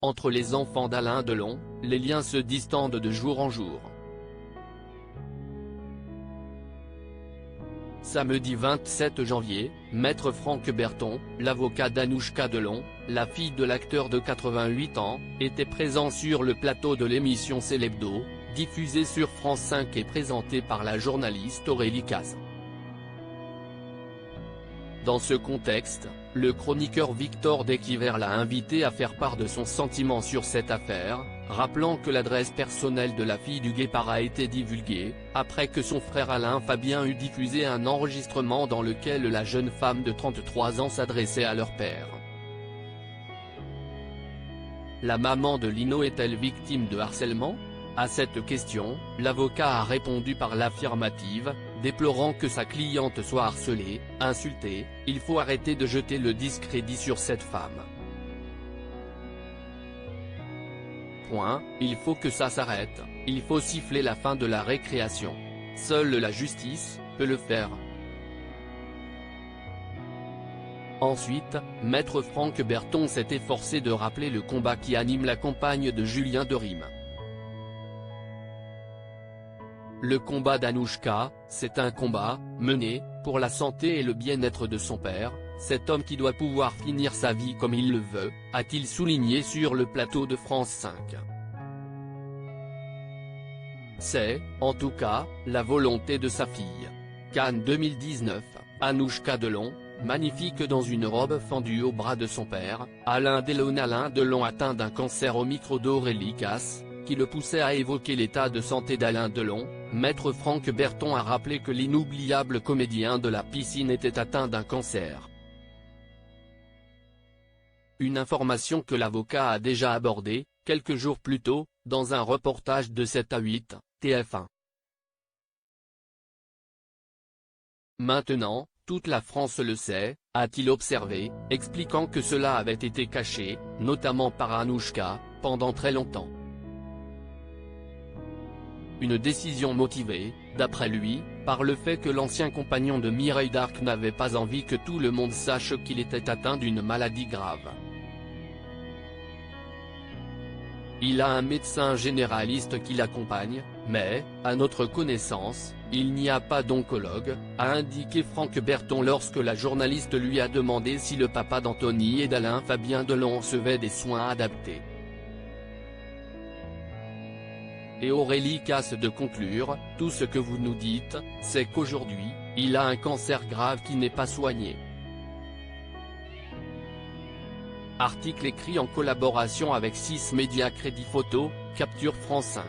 Entre les enfants d'Alain Delon, les liens se distendent de jour en jour. Samedi 27 janvier, Maître Franck Berton, l'avocat d'Anouchka Delon, la fille de l'acteur de 88 ans, était présent sur le plateau de l'émission C'est l'Hebdo, diffusée sur France 5 et présentée par la journaliste Aurélie Casse. Dans ce contexte, le chroniqueur Victor Desquiver l'a invité à faire part de son sentiment sur cette affaire, rappelant que l'adresse personnelle de la fille du guépard a été divulguée, après que son frère Alain Fabien eut diffusé un enregistrement dans lequel la jeune femme de 33 ans s'adressait à leur père. La maman de Lino est-elle victime de harcèlement ? À cette question, l'avocat a répondu par l'affirmative, déplorant que sa cliente soit harcelée, insultée. Il faut arrêter de jeter le discrédit sur cette femme. Il faut que ça s'arrête, il faut siffler la fin de la récréation. Seule la justice peut le faire. Ensuite, Maître Franck Berton s'est efforcé de rappeler le combat qui anime la campagne de Julien Derim. Le combat d'Anouchka, c'est un combat, mené, pour la santé et le bien-être de son père, cet homme qui doit pouvoir finir sa vie comme il le veut, a-t-il souligné sur le plateau de France 5. C'est, en tout cas, la volonté de sa fille. Cannes 2019, Anouchka Delon, magnifique dans une robe fendue au bras de son père, Alain Delon atteint d'un cancer au micro d'Aurélie Casse, qui le poussait à évoquer l'état de santé d'Alain Delon. Maître Franck Berton a rappelé que l'inoubliable comédien de la piscine était atteint d'un cancer. Une information que l'avocat a déjà abordée, quelques jours plus tôt, dans un reportage de 7 à 8, TF1. Maintenant, toute la France le sait, a-t-il observé, expliquant que cela avait été caché, notamment par Anouchka, pendant très longtemps. Une décision motivée, d'après lui, par le fait que l'ancien compagnon de Mireille d'Arc n'avait pas envie que tout le monde sache qu'il était atteint d'une maladie grave. Il a un médecin généraliste qui l'accompagne, mais, à notre connaissance, il n'y a pas d'oncologue, a indiqué Franck Berton lorsque la journaliste lui a demandé si le papa d'Anthony et d'Alain Fabien Delon recevait des soins adaptés. Et Aurélie Casse de conclure, tout ce que vous nous dites, c'est qu'aujourd'hui, il a un cancer grave qui n'est pas soigné. Article écrit en collaboration avec 6 médias. Crédit photo, capture France 5.